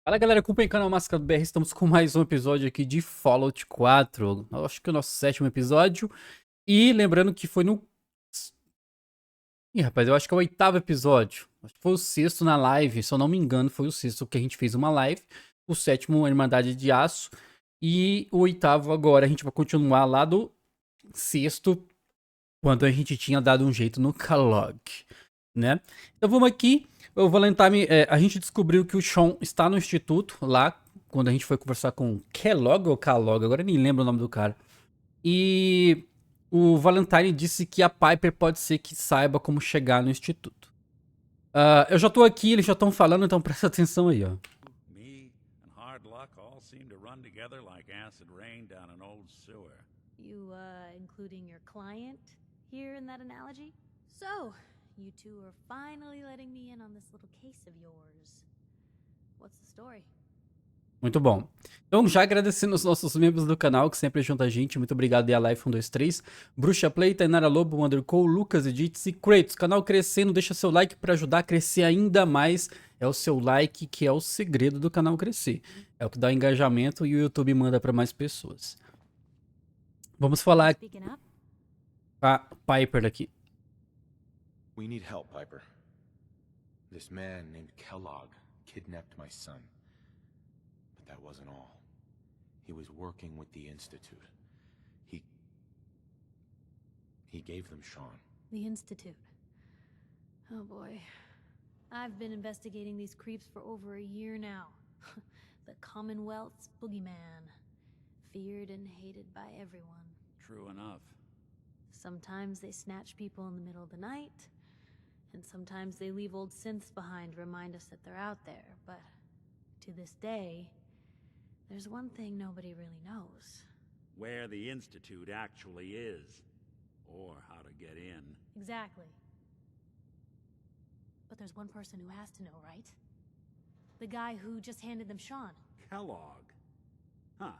Fala galera, acompanha o canal Máscara do BR, estamos com mais um episódio aqui de Fallout 4. Eu acho que é o nosso 7º episódio. E lembrando que foi no... Ih, rapaz, eu acho que é o 8º episódio. Acho que foi o 6º na live, se eu não me engano, foi o 6º que a gente fez uma live. O 7º, a Irmandade de Aço. E o 8º agora, a gente vai continuar lá do 6º, quando a gente tinha dado um jeito no Kellog, né? Então vamos aqui. O Valentine, a gente descobriu que o Sean está no instituto lá, quando a gente foi conversar com o Kellog ou Kellog, agora eu nem lembro o nome do cara. E o Valentine disse que a Piper pode ser que saiba como chegar no instituto. Eu já tô aqui, eles já estão falando, então presta atenção aí, ó. Me and hard luck all seem to run together like acid rain down an old sewer. You, including your client here in that analogy? So, you two are finally letting me in on this little case of yours. What's the story? Muito bom. Então, já agradecendo os nossos membros do canal que sempre ajudam a gente. Muito obrigado, Life123, Bruxa Play, Tainara Lobo, Undercole, Lucas Edits e Kratos. Canal crescendo, deixa seu like para ajudar a crescer ainda mais. É o seu like que é o segredo do canal crescer. É o que dá engajamento e o YouTube manda para mais pessoas. Vamos falar com a Piper aqui. We need help, Piper. This man named Kellog kidnapped my son. But that wasn't all. He was working with the Institute. He gave them Sean. The Institute. Oh boy. I've been investigating these creeps for over a year now. The Commonwealth's boogeyman. Feared and hated by everyone. True enough. Sometimes they snatch people in the middle of the night, and sometimes they leave old synths behind to remind us that they're out there, but to this day, there's one thing nobody really knows. Where the Institute actually is. Or how to get in. Exactly. But there's one person who has to know, right? The guy who just handed them Sean. Kellog. Huh.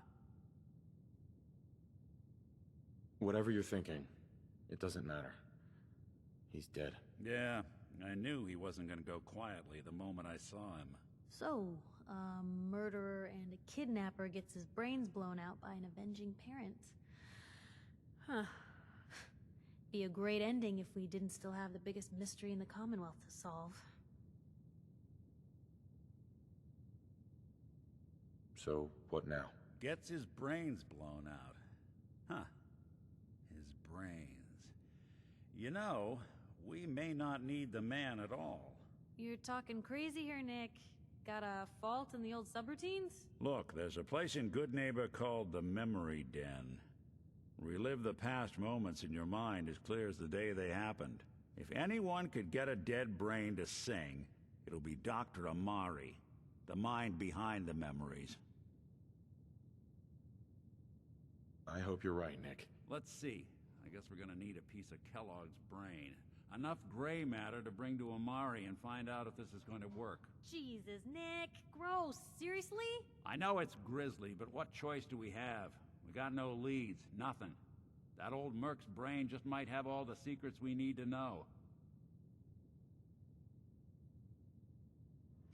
Whatever you're thinking, it doesn't matter. He's dead. Yeah, I knew he wasn't gonna go quietly the moment I saw him. So, a murderer and a kidnapper gets his brains blown out by an avenging parent. Huh. Be a great ending if we didn't still have the biggest mystery in the Commonwealth to solve. So, what now? Gets his brains blown out. Huh. His brains. You know, we may not need the man at all. You're talking crazy here, Nick. Got a fault in the old subroutines? Look, there's a place in Good Neighbor called the Memory Den. Relive the past moments in your mind as clear as the day they happened. If anyone could get a dead brain to sing, it'll be Dr. Amari, the mind behind the memories. I hope you're right, Nick. Let's see. I guess we're gonna need a piece of Kellogg's brain. Enough gray matter to bring to Amari and find out if this is going to work. Jesus, Nick. Gross. Seriously? I know it's grisly, but what choice do we have? We got no leads, nothing. That old Merc's brain just might have all the secrets we need to know.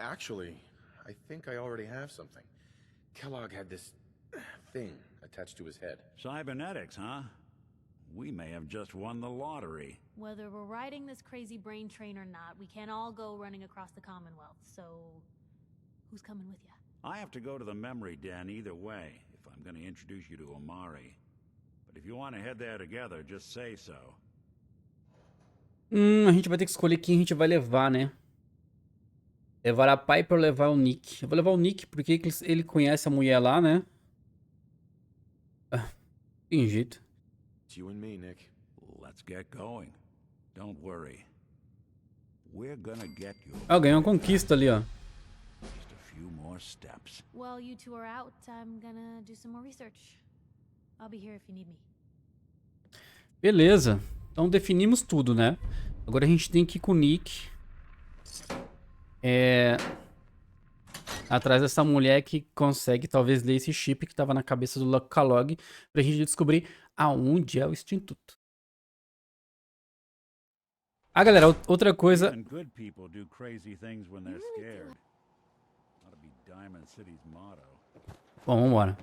Actually, I think I already have something. Kellogg had this thing attached to his head. Cybernetics, huh? We may have just won the lottery. Whether we're riding this crazy brain train or not, we can't all go running across the Commonwealth, so who's coming with you? I have to go to the memory den either way, if I'm going to introduce you to Amari. But if you want to head there together, just say so. A gente vai ter que escolher quem a gente vai levar, né? Levar a Piper ou levar o Nick? Eu vou levar o Nick porque ele conhece a mulher lá, né? Tem jeito. It's you and me, Nick. Let's get going. Don't worry. We're gonna get you. Ganhou uma conquista ali, ó. Just a few more steps. While you two are out, I'm gonna do some more research. I'll be here if you need me. Beleza. Então definimos tudo, né? Agora a gente tem que ir com o Nick. Atrás dessa mulher que consegue talvez ler esse chip que tava na cabeça do Kellogg pra gente descobrir aonde é o instituto. Galera, outra coisa... Even good people do crazy things when they're scared. Ought to be Diamond City's motto. Bom, vambora.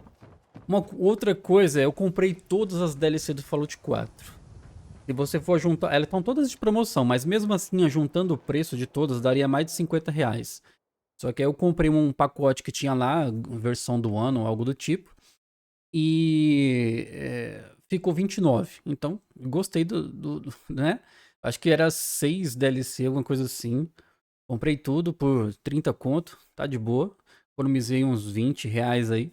Uma outra coisa é, eu comprei todas as DLC do Fallout 4. Se você for juntar, elas estão todas de promoção, mas mesmo assim, juntando o preço de todas, daria mais de R$ 50. Só que aí eu comprei um pacote que tinha lá, versão do ano, algo do tipo. E ficou 29. Então, gostei né? Acho que era 6 DLC, alguma coisa assim. Comprei tudo por 30 conto, tá de boa. Economizei uns R$ 20 aí.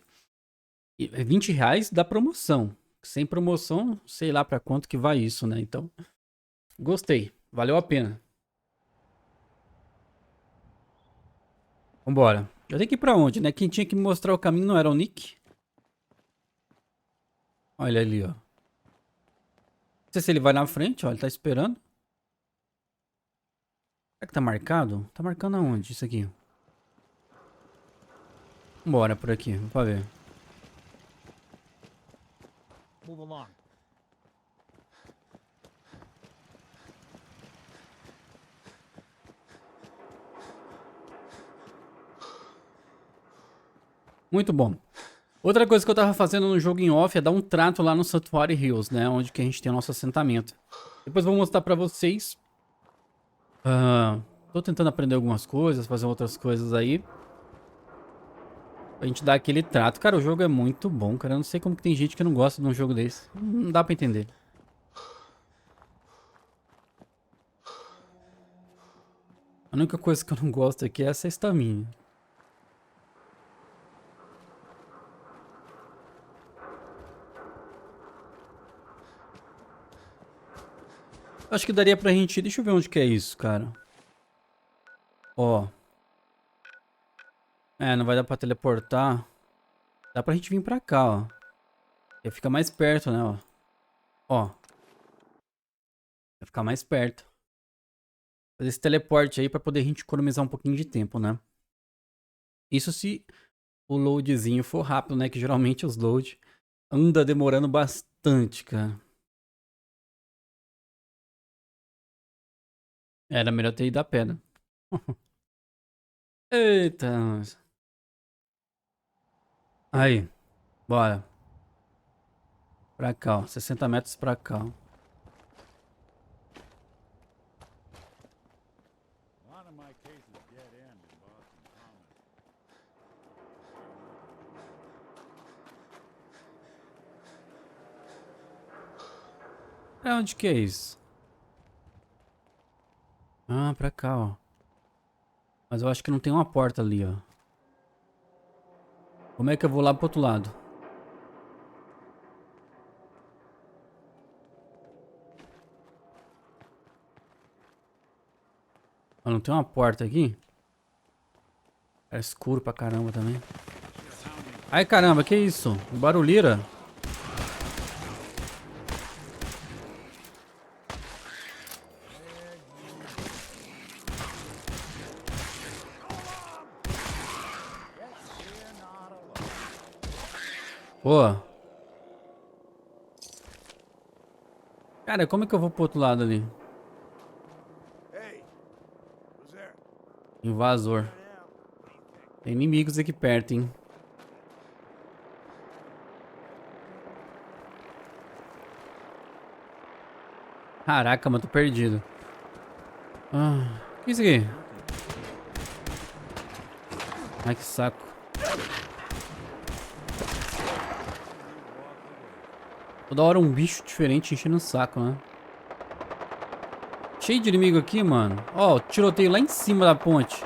E R$ 20 da promoção. Sem promoção, sei lá pra quanto que vai isso, né? Então, gostei. Valeu a pena. Vambora. Eu tenho que ir pra onde, né? Quem tinha que me mostrar o caminho não era o Nick? Olha ali, ó. Não sei se ele vai na frente, ó. Ele tá esperando. Será que tá marcado? Tá marcando aonde isso aqui? Bora por aqui, pra ver. Move along. Muito bom. Outra coisa que eu tava fazendo no jogo em off é dar um trato lá no Sanctuary Hills, né? Onde que a gente tem o nosso assentamento. Depois eu vou mostrar pra vocês. Tô tentando aprender algumas coisas, fazer outras coisas aí. Pra gente dar aquele trato. Cara, o jogo é muito bom, cara. Eu não sei como que tem gente que não gosta de um jogo desse. Não dá pra entender. A única coisa que eu não gosto aqui é essa estamina. Acho que daria pra gente... Deixa eu ver onde que é isso, cara. Ó. Não vai dar pra teleportar. Dá pra gente vir pra cá, ó. Ia ficar mais perto, né, ó. Ó. Vai ficar mais perto. Fazer esse teleporte aí pra poder a gente economizar um pouquinho de tempo, né? Isso se o loadzinho for rápido, né? Que geralmente os load anda demorando bastante, cara. Era melhor ter ido a pé, né? Eita. Aí. Bora. Pra cá, ó. 60 metros pra cá, ó. A lot of my cases dead end in Boston Common. Onde que é isso? Ah, pra cá, ó. Mas eu acho que não tem uma porta ali, ó. Como é que eu vou lá pro outro lado? Ah, não tem uma porta aqui? É escuro pra caramba também. Ai, caramba, que isso? Barulheira. Pô. Cara, como é que eu vou pro outro lado ali? Invasor. Tem inimigos aqui perto, hein? Caraca, mano, tô perdido. O que é isso aqui? Ai, que saco. Toda hora um bicho diferente enchendo o saco, né? Cheio de inimigo aqui, mano. Ó, tiroteio lá em cima da ponte.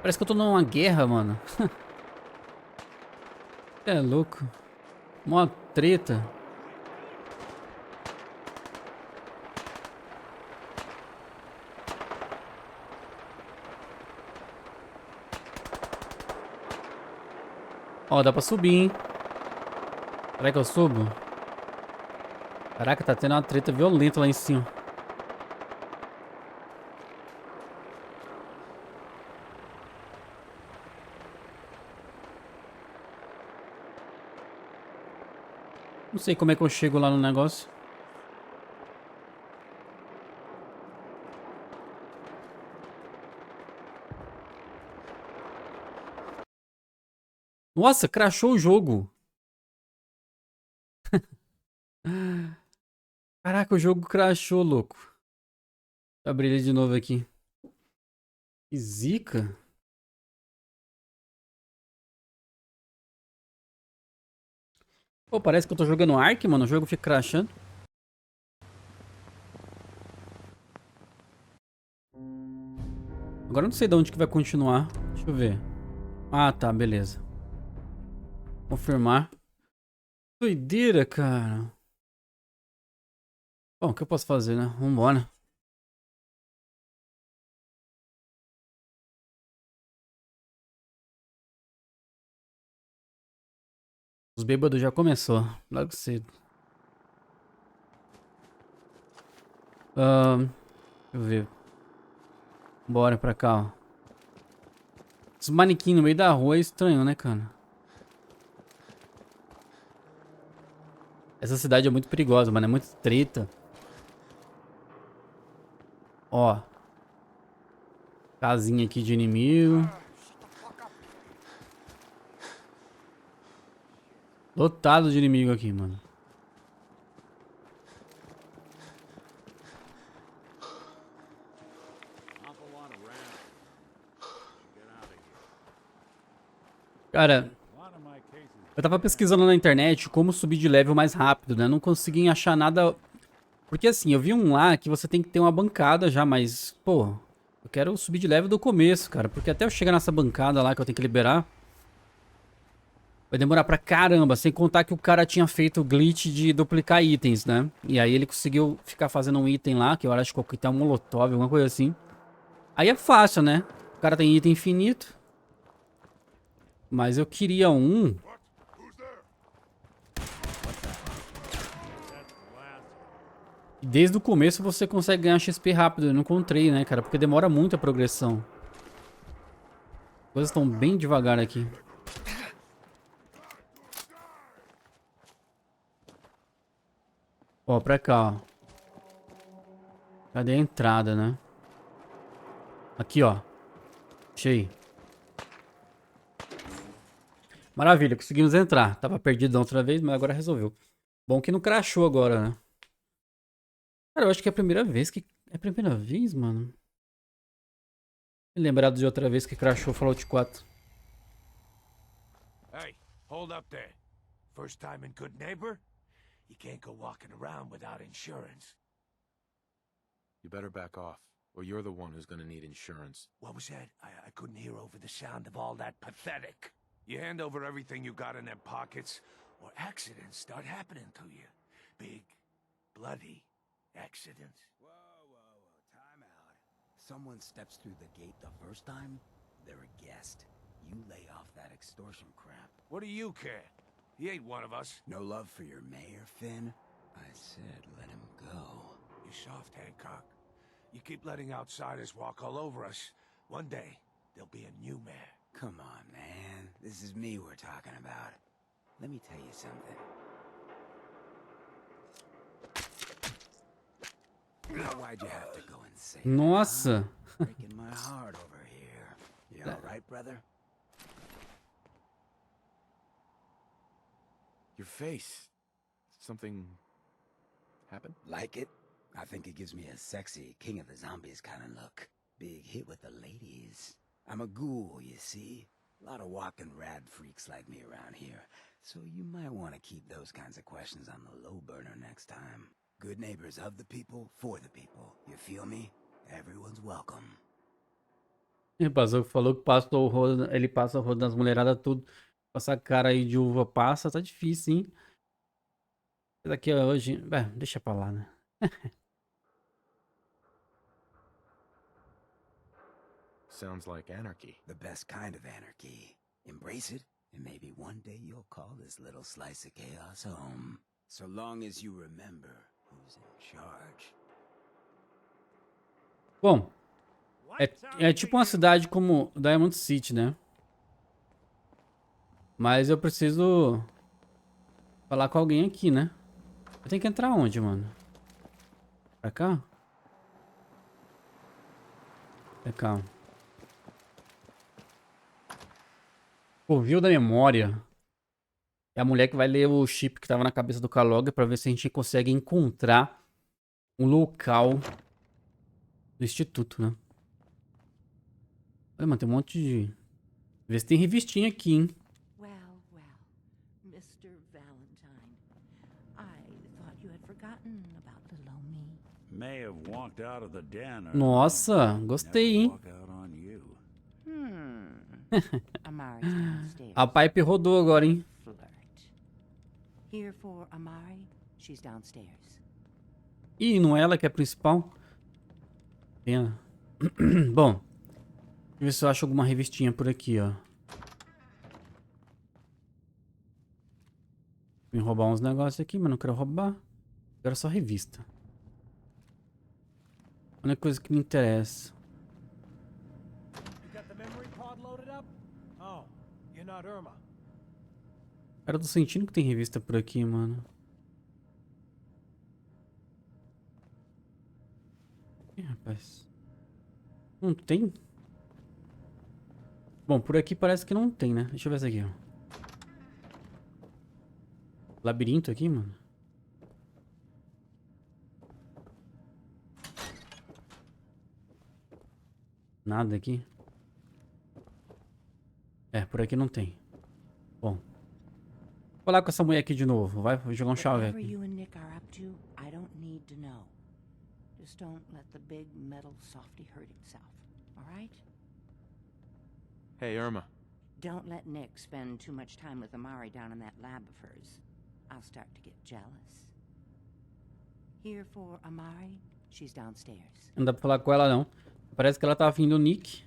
Parece que eu tô numa guerra, mano. É louco. Mó treta. Ó, dá pra subir, hein? Será que eu subo? Caraca, tá tendo uma treta violenta lá em cima. Não sei como é que eu chego lá no negócio. Nossa, crashou o jogo. Caraca, o jogo crashou, louco. Vou abrir ele de novo aqui. Que zica. Pô, parece que eu tô jogando Ark, mano. O jogo fica crashando. Agora eu não sei de onde que vai continuar. Deixa eu ver. Ah, tá, beleza. Confirmar. Doideira, cara. Bom, o que eu posso fazer, né? Vambora. Os bêbados já começou. Logo cedo. Deixa eu ver. Bora pra cá, ó. Os manequins no meio da rua é estranho, né, cara? Essa cidade é muito perigosa, mano. É muito treta. Ó. Casinha aqui de inimigo. Lotado de inimigo aqui, mano. Cara, eu tava pesquisando na internet como subir de level mais rápido, né? Não consegui achar nada. Porque assim, eu vi um lá que você tem que ter uma bancada já, mas, pô, eu quero subir de level do começo, cara. Porque até eu chegar nessa bancada lá que eu tenho que liberar, vai demorar pra caramba. Sem contar que o cara tinha feito o glitch de duplicar itens, né? E aí ele conseguiu ficar fazendo um item lá, que eu acho que tem um molotov, alguma coisa assim. Aí é fácil, né? O cara tem item infinito. Mas eu queria um. Desde o começo você consegue ganhar XP rápido. Eu não encontrei, né, cara? Porque demora muito a progressão. As coisas estão bem devagar aqui. Ó, pra cá, ó. Cadê a entrada, né? Aqui, ó. Achei. Maravilha, conseguimos entrar. Tava perdido da outra vez, mas agora resolveu. Bom que não crashou agora, né? Cara, eu acho que é a primeira vez que... É a primeira vez, mano? Lembrado de outra vez que crashou Fallout 4. Hey, hold up there. First time in Good Neighbor? You can't go walking around without insurance. You better back off, or you're the one who's gonna need insurance. What was that? I couldn't hear over the sound of all that pathetic. You hand over everything you got in them pockets, or accidents start happening to you. Big, bloody accidents. Whoa, time out. Someone steps through the gate the first time, they're a guest. You lay off that extortion crap. What do you care? He ain't one of us. No love for your mayor, Finn? I said let him go. You soft, Hancock. You keep letting outsiders walk all over us. One day, there'll be a new mayor. Come on, man. This is me we're talking about. Let me tell you something. Now, why'd you have to go and say that, Nossa. huh? Breaking my heart over here. You all right, brother? Your face. Something happened? Like it? I think it gives me a sexy King of the Zombies kind of look. Big hit with the ladies. I'm a ghoul, you see? A lot of walking rad freaks like me around here. So you might want to keep those kinds of questions on the low burner next time. Good neighbors of the people, for the people. You feel me? Everyone's welcome. Falou que passou o rodo, ele passa o rodo das mulheradas tudo. Com essa cara aí de uva passa, tá difícil, hein? Esse daqui hoje... deixa pra lá, né? Sounds like anarchy. The best kind of anarchy. Embrace it, and maybe one day you'll call this little slice of chaos home. So long as you remember who's in charge. Bom, é tipo uma cidade como Diamond City, né? Mas eu preciso falar com alguém aqui, né? Eu tenho que entrar onde, mano? Pra cá? Pra cá. Ouviu da memória. É a mulher que vai ler o chip que tava na cabeça do Kellog pra ver se a gente consegue encontrar um local do instituto, né? Olha, mano, tem um monte de... Vê se tem revistinha aqui, hein? Well, Mr. Valentine, I thought you had forgotten about little old me. May have walked out of the den. Nossa, gostei, hein? Walk out on you. Amari's downstairs. A pipe rodou agora, hein? Flirt. Here for Amari, she's downstairs. Ih, não é ela que é a principal? Pena. Bom, deixa eu ver se eu acho alguma revistinha por aqui, ó. Vim roubar uns negócios aqui, mas não quero roubar. Quero só revista. A única coisa que me interessa. Cara, eu tô sentindo que tem revista por aqui, mano. Ih, rapaz. Não tem? Bom, por aqui parece que não tem, né? Deixa eu ver essa aqui, ó. Labirinto aqui, mano. Nada aqui. É, por aqui não tem. Bom. Vou lá com essa mulher aqui de novo. Vai jogar um chave Whatever aqui. you and Nick are up to, I don't need to know. Just don't let the big metal softy hurt himself, all right? Hey, Irma. Don't let Nick spend too much time with Amari down in that lab of hers. I'll start to get jealous. Here for Amari, she's downstairs. Não dá pra falar com ela, não. Parece que ela tá afim do Nick.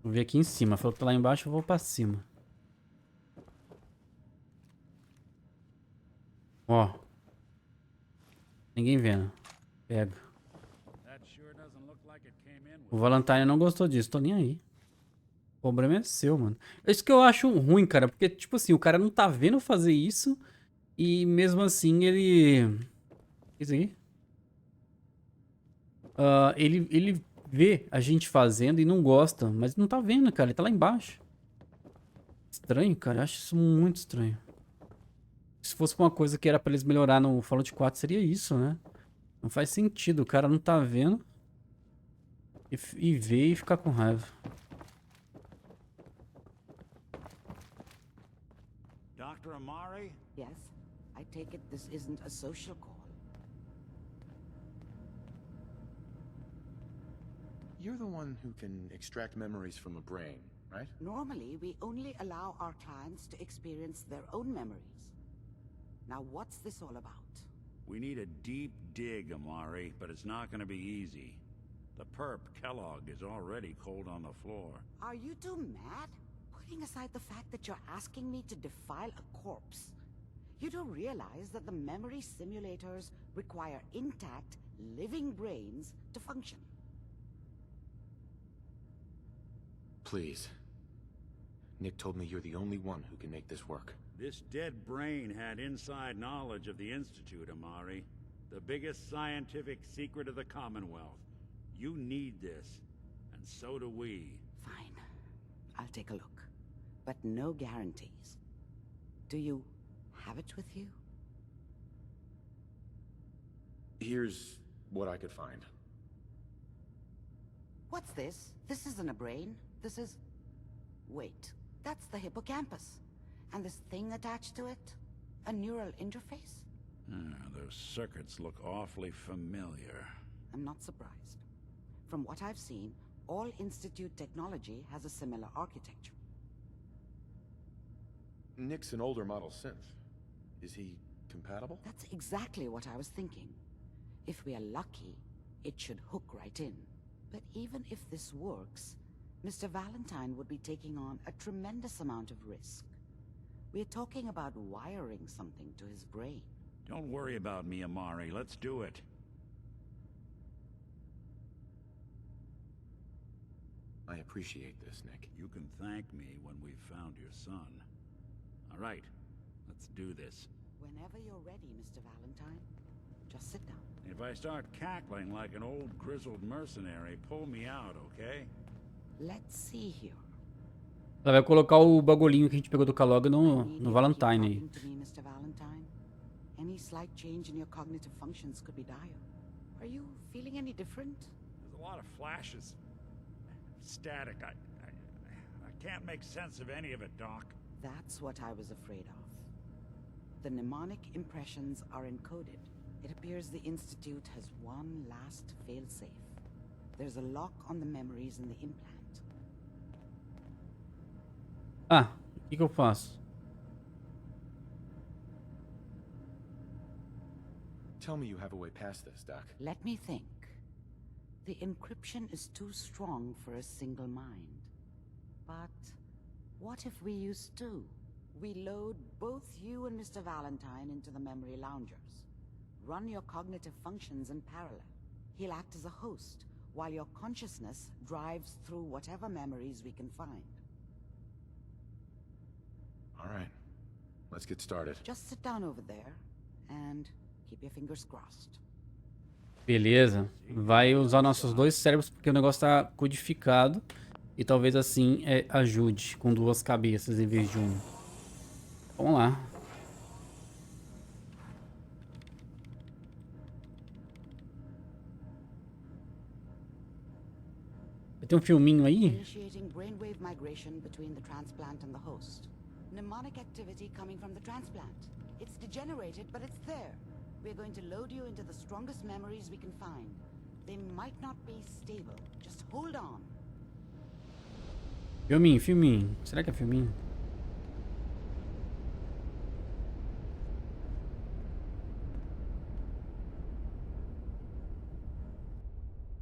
Vou ver aqui em cima. Falou que tá lá embaixo, eu vou pra cima. Ó. Ninguém vendo. Pega. O Valentine não gostou disso. Tô nem aí. O problema é seu, mano. É isso que eu acho ruim, cara. Porque, tipo assim, o cara não tá vendo fazer isso. E mesmo assim, ele... Isso aqui? Ele vê a gente fazendo e não gosta. Mas não tá vendo, cara. Ele tá lá embaixo. Estranho, cara. Eu acho isso muito estranho. Se fosse uma coisa que era pra eles melhorar no Fallout 4, seria isso, né? Não faz sentido. O cara não tá vendo. E vê e ficar com raiva. Dr. Amari? Yes, I take it this isn't a social call. You're the one who can extract memories from a brain, right? Normally, we only allow our clients to experience their own memories. Now, what's this all about? We need a deep dig, Amari, but it's not gonna be easy. The perp, Kellog, is already cold on the floor. Are you two mad? Putting aside the fact that you're asking me to defile a corpse, you don't realize that the memory simulators require intact, living brains to function. Please. Nick told me you're the only one who can make this work. This dead brain had inside knowledge of the Institute, Amari. The biggest scientific secret of the Commonwealth. You need this, and so do we. Fine. I'll take a look. But no guarantees. Do you have it with you? Here's what I could find. What's this? This isn't a brain. This is... Wait. That's the hippocampus. And this thing attached to it? A neural interface? Those circuits look awfully familiar. I'm not surprised. From what I've seen, all Institute technology has a similar architecture. Nick's an older model synth. Is he compatible? That's exactly what I was thinking. If we are lucky, it should hook right in. But even if this works, Mr. Valentine would be taking on a tremendous amount of risk. We're talking about wiring something to his brain. Don't worry about me, Amari. Let's do it. I appreciate this, Nick. You can thank me when we've found your son. All right, let's do this. Whenever you're ready, Mr. Valentine, just sit down. If I start cackling like an old grizzled mercenary, pull me out, okay? Let's see here. Ela vai colocar o bagulhinho que a gente pegou do Kellog no I need you to keep Valentine aí. talking to me, Mr. Valentine. Any slight change in your cognitive functions could be dire. Are you feeling any different? There's a lot of flashes. Static. I can't make sense of any of it, Doc. That's what I was afraid of. The mnemonic impressions are encoded. It appears the Institute has one last failsafe. There's a lock on the memories in the implant. Ah, o que eu faço? Tell me you have a way past this, Doc. Let me think. The encryption is too strong for a single mind. But what if we use two? We load both you and Mr. Valentine into the memory loungers. Run your cognitive functions in parallel. He'll act as a host, while your consciousness drives through whatever memories we can find. All right. Let's get started. Just sit down over there and keep your fingers crossed. Beleza. Vai usar nossos dois cérebros porque o negócio tá codificado. E talvez assim ajude com duas cabeças em vez de uma. Vamos lá. Tem um filminho aí? Initiating brainwave migration between the transplant and the host. Mnemonic activity coming from the transplant. It's degenerated, but it's there. We're going to load you into the strongest memories we can find. They might not be stable. Just hold on. Filminho, filminho. Será que é filminho?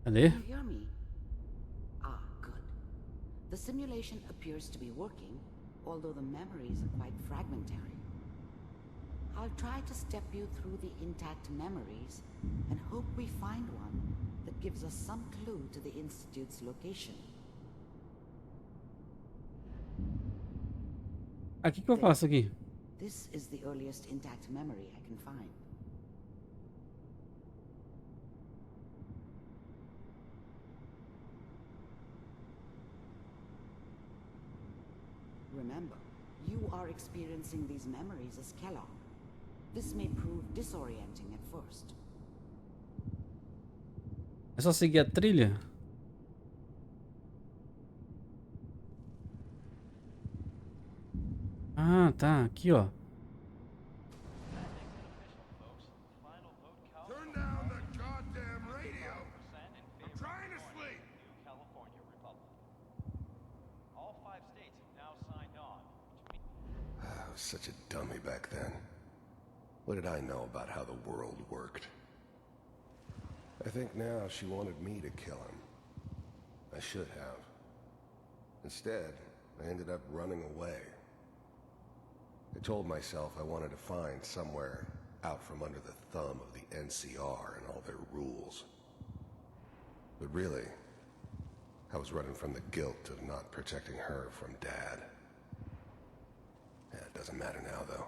Cadê? Can you hear me? Ah, good. The simulation appears to be working, although the memories are quite fragmentary. I'll try to step you through the intact memories and hope we find one that gives us some clue to the Institute's location. Ah, o que eu faço aqui? This is the earliest intact memory I can find. Remember, you are experiencing these memories as Kellog. This may prove disorienting at first. É só seguir a trilha? Ah, tá. Aqui, ó. Turn down the goddamn radio. I'm trying to sleep. All 5 states have now signed on. I was such a dummy back then. What did I know about how the world worked? I think now she wanted me to kill him. I should have. Instead, I ended up running away. I told myself I wanted to find somewhere out from under the thumb of the NCR and all their rules. But really, I was running from the guilt of not protecting her from Dad. Yeah, it doesn't matter now, though.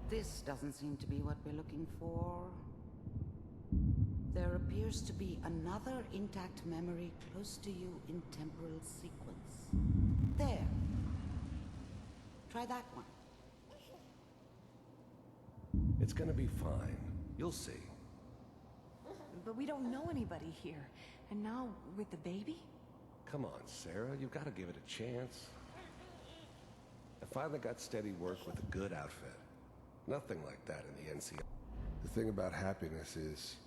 This doesn't seem to be what we're looking for. There appears to be another intact memory close to you in temporal sequence. There. Try that one. It's gonna be fine. You'll see. But we don't know anybody here. And now, with the baby? Come on, Sarah, you've got to give it a chance. I finally got steady work with a good outfit. Nothing like that in the NCR. The thing about happiness is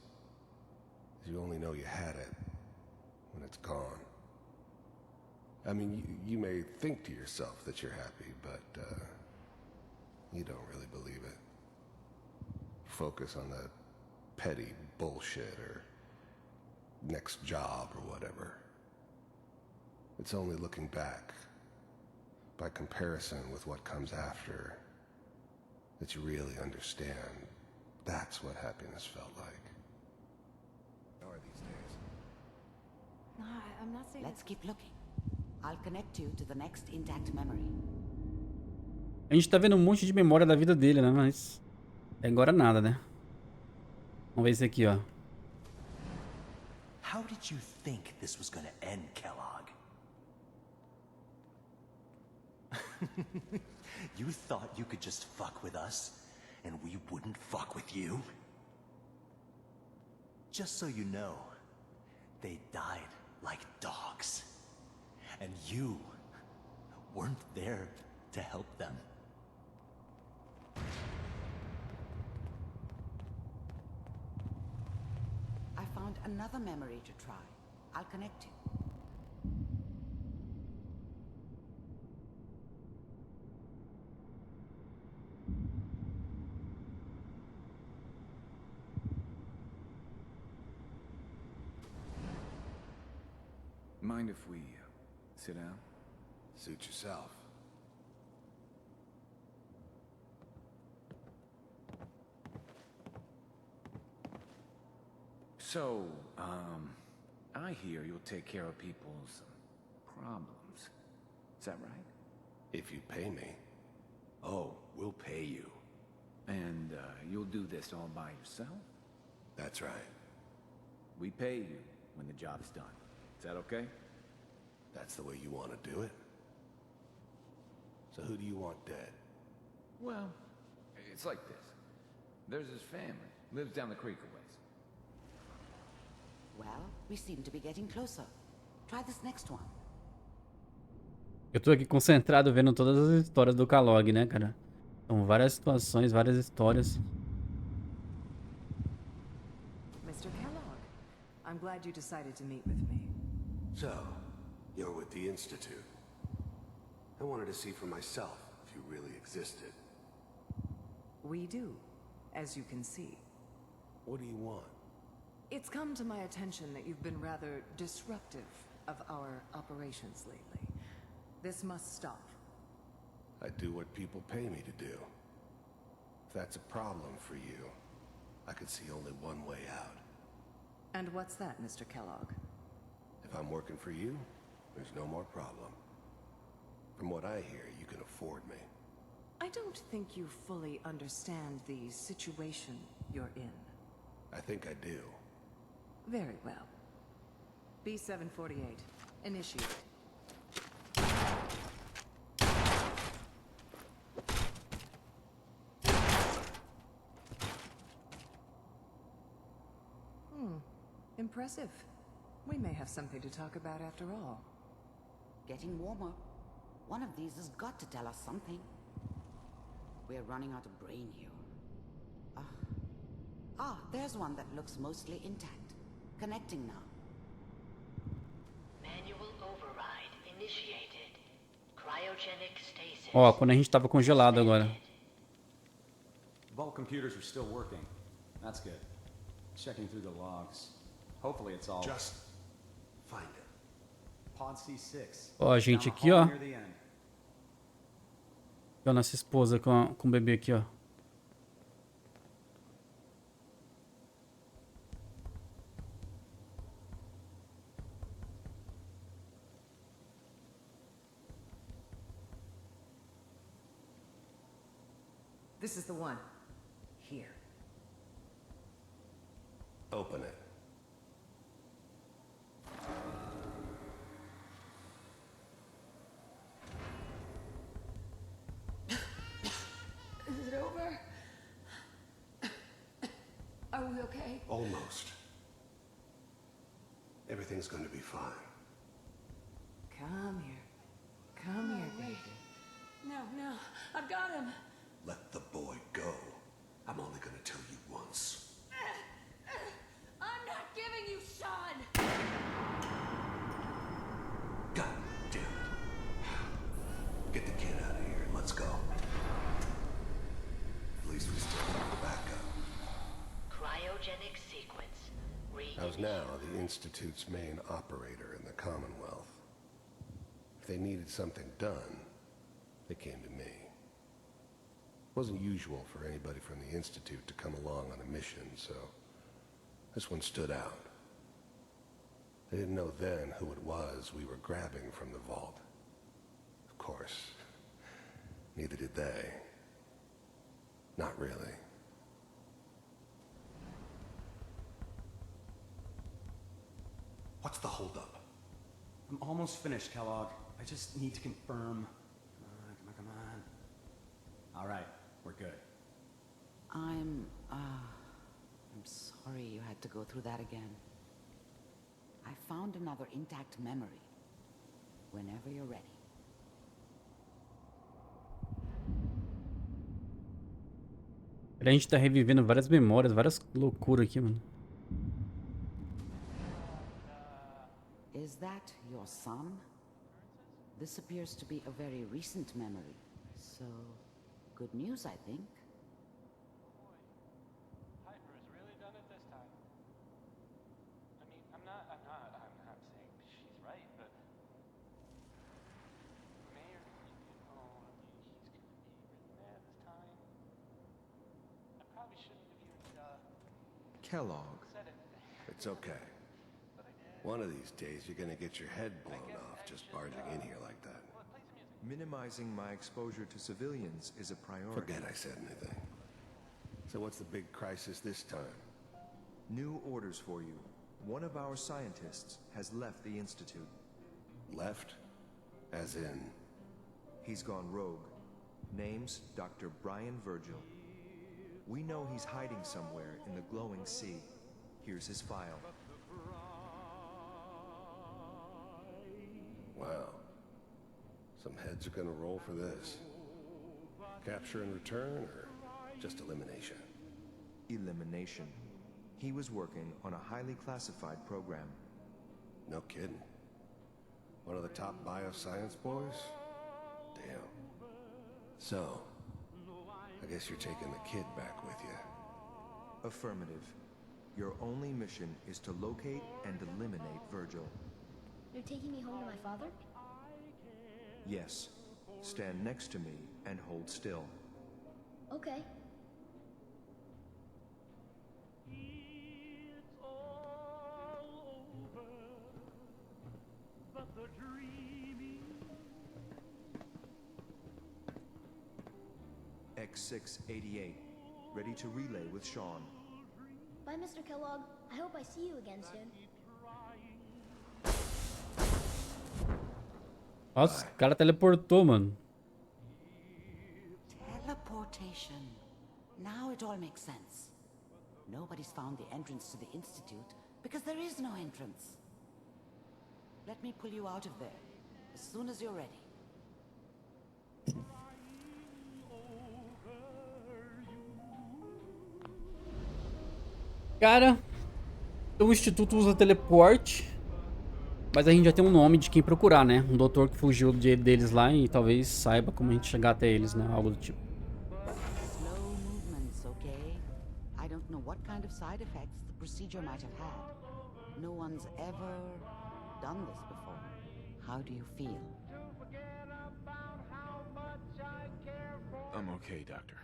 you only know you had it when it's gone. I mean, you may think to yourself that you're happy, but you don't really believe it. Focus on the petty bullshit or next job or whatever. It's only looking back, by comparison with what comes after, that you really understand. That's what happiness felt like. How are these days? No, I'm not saying. Let's keep looking. I'll connect you to the next intact memory. A gente tá vendo um monte de memória da vida dele, né? Mas agora nada, né? Vamos ver esse aqui, ó. How did you think this was gonna end, Kellogg? You thought you could just fuck with us, and we wouldn't fuck with you? Just so you know, they died like dogs. And you weren't there to help them. I found another memory to try. I'll connect you. Mind if we sit down? Suit yourself. So, I hear you'll take care of people's problems. Is that right? If you pay me. Oh, we'll pay you. And, you'll do this all by yourself? That's right. We pay you when the job's done. Is that okay? That's the way you want to do it? So who do you want dead? Well, it's like this. There's his family. Lives down the creek a ways. Well, we seem to be getting closer. Try this next one. Eu tô aqui concentrado vendo todas as histórias do Kellog, né, cara? São várias situações, várias histórias. Mr. Kellogg, I'm glad you decided to meet with me. So, you're with the Institute. I wanted to see for myself if you really existed. We do, as you can see. What do you want? It's come to my attention that you've been rather disruptive of our operations lately. This must stop. I do what people pay me to do. If that's a problem for you, I could see only one way out. And what's that, Mr. Kellogg? If I'm working for you, there's no more problem. From what I hear, you can afford me. I don't think you fully understand the situation you're in. I think I do. Very well. B-748, initiate. Impressive. We may have something to talk about after all. Getting warmer. One of these has got to tell us something. We're running out of brain here. There's one that looks mostly intact. Connecting now. Manual override initiated. Cryogenic stasis. Ó, quando a gente tava congelado agora. Vault computers are still working. That's good. Checking through the logs. Hopefully it's all... Just find it. Pod C6. Ó, a gente aqui, ó. A nossa esposa com o bebê aqui, ó. This is the one. Here. Open it. Is it over? Are we okay? Almost. Everything's going to be fine. Come here. Come here, baby. No, I've got him. Let the boy go. I'm only going to tell you once. I'm not giving you Sean! God damn it. Get the kid out of here and let's go. At least we still have the backup. Cryogenic sequence. I was now the Institute's main operator in the Commonwealth. If they needed something done, they came to me. It wasn't usual for anybody from the Institute to come along on a mission, so this one stood out. They didn't know then who it was we were grabbing from the vault. Of course, neither did they. Not really. What's the holdup? I'm almost finished, Kellogg. I just need to confirm. Come on. All right, we're good. I'm sorry you had to go through that again. I found another intact memory. Whenever you're ready. A gente tá revivendo várias memórias, várias loucuras aqui, mano. Is that your son? This appears to be a very recent memory. So, good news, I think. Piper has really done it this time. I mean, I'm not saying she's right, but Mayor, he's gonna be really mad this time. I probably shouldn't have even Kellogg. said it. It's okay. One of these days, you're gonna get your head blown off just barging in here like that. Minimizing my exposure to civilians is a priority. Forget I said anything. So what's the big crisis this time? New orders for you. One of our scientists has left the Institute. Left? As in? He's gone rogue. Name's Dr. Brian Virgil. We know he's hiding somewhere in the glowing sea. Here's his file. Wow. Some heads are gonna roll for this. Capture and return, or just elimination? Elimination. He was working on a highly classified program. No kidding. One of the top bioscience boys? Damn. So, I guess you're taking the kid back with you. Affirmative. Your only mission is to locate and eliminate Virgil. You're taking me home to my father? Yes. Stand next to me and hold still. Okay. X688. Ready to relay with Sean. Bye, Mr. Kellogg. I hope I see you again soon. Nossa, o cara teleportou, mano. Teleportation. Now it all makes sense. Nobody's found the entrance to the Institute because there is no entrance. Let me pull you out of there as soon as you're ready. Cara, o Instituto usa teleporte. Mas a gente já tem um nome de quem procurar, né? Um doutor que fugiu deles lá e talvez saiba como a gente chegar até eles, né? Algo do tipo. Slow movements, okay? I don't know what kind of side effects the procedure might have had. No one's ever done this before. How do you feel? I'm okay, Doctor.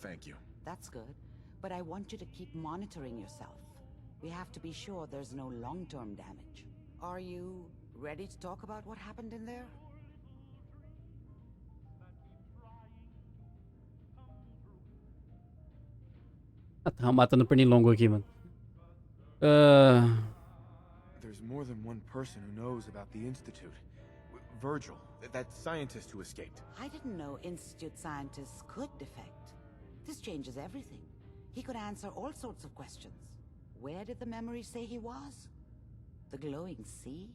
Thank you. That's good, but I want you to keep monitoring yourself. We have to be sure there's no long-term damage. Are you ready to talk about what happened in there? Tá matando pernilongo aqui, mano. There's more than one person who knows about the Institute. Virgil, that scientist who escaped. I didn't know Institute scientists could defect. This changes everything. He could answer all sorts of questions. Where did the memory say he was? The glowing sea?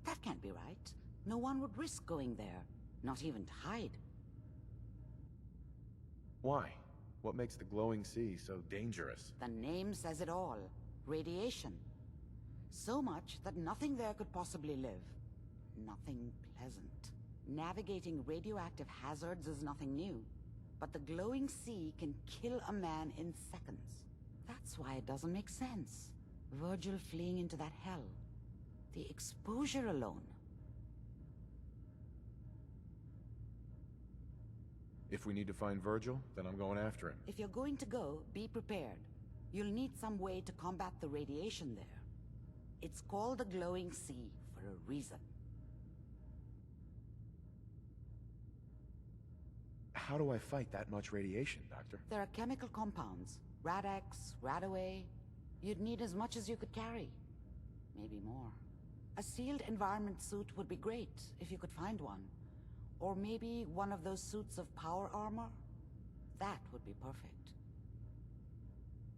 That can't be right. No one would risk going there, not even to hide. Why? What makes the glowing sea so dangerous? The name says it all. Radiation. So much that nothing there could possibly live. Nothing pleasant. Navigating radioactive hazards is nothing new. But the glowing sea can kill a man in seconds. That's why it doesn't make sense. Virgil fleeing into that hell. The exposure alone. If we need to find Virgil, then I'm going after him. If you're going to go, be prepared. You'll need some way to combat the radiation there. It's called the glowing sea for a reason. How do I fight that much radiation, Doctor? There are chemical compounds. Rad-X, Radaway. You'd need as much as you could carry. Maybe more. A sealed environment suit would be great if you could find one. Or maybe one of those suits of power armor? That would be perfect.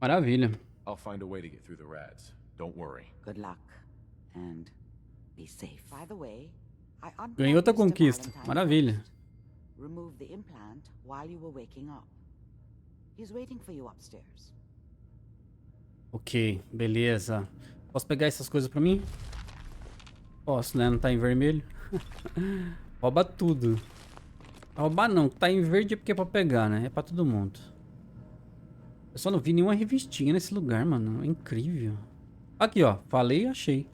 Maravilha. I'll find a way to get through the rats. Don't worry. Good luck. And be safe. By the way, I Ganhei outra unplugged Mr. conquista. Valentine Maravilha. first. Remove the implant while you were waking up. He's waiting for you upstairs. Ok, beleza. Posso pegar essas coisas pra mim? Posso, né? Não tá em vermelho. Rouba tudo. Roubar não, tá em verde é porque é pra pegar, né? É pra todo mundo. Eu só não vi nenhuma revistinha nesse lugar, mano. É incrível. Aqui, ó. Falei e achei.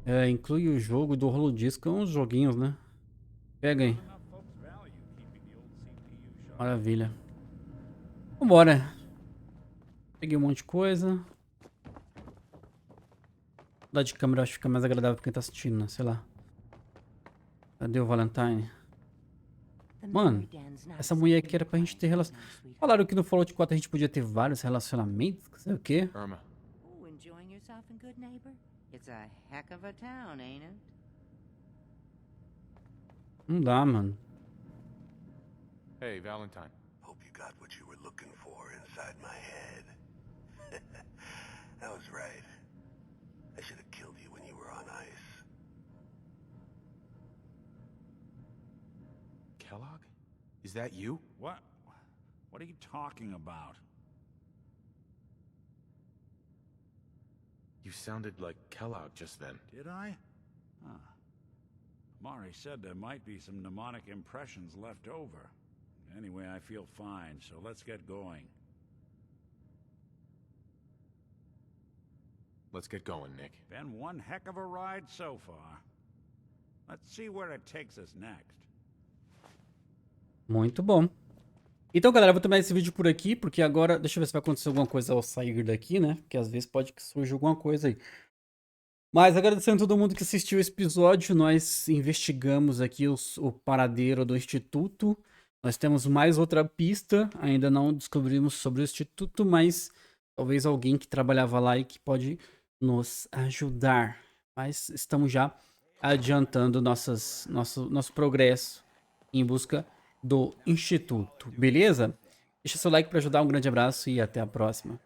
É, inclui o jogo do Holodisco. É uns joguinhos, né? Pega aí. Maravilha. Vambora. Peguei um monte de coisa. Mudar de câmera acho que fica mais agradável pra quem tá assistindo, né? Sei lá. Cadê o Valentine? Mano, essa mulher aqui era pra gente ter relacionamento. Falaram que no Fallout 4 a gente podia ter vários relacionamentos, não sei o quê. Oh, enjoying yourself in Good Neighbor? It's a heck of a town, ain't it? Não dá, mano. Hey, Valentine. Hope you got what you were looking for inside my head. I was right. I should have killed you when you were on ice. Kellogg? Is that you? What? What are you talking about? You sounded like Kellogg just then. Did I? Huh. Mari said there might be some mnemonic impressions left over. Anyway, I feel fine, so let's get going. Let's get going, Nick. Been one heck of a ride so far. Let's see where it takes us next. Muito bom. Então, galera, eu vou terminar esse vídeo por aqui, porque agora... Deixa eu ver se vai acontecer alguma coisa ao sair daqui, né? Porque às vezes pode que surja alguma coisa aí. Mas agradecendo a todo mundo que assistiu esse episódio, nós investigamos aqui o paradeiro do Instituto. Nós temos mais outra pista, ainda não descobrimos sobre o Instituto, mas talvez alguém que trabalhava lá e que pode nos ajudar. Mas estamos já adiantando nosso progresso em busca do Instituto, beleza? Deixa seu like para ajudar, um grande abraço e até a próxima.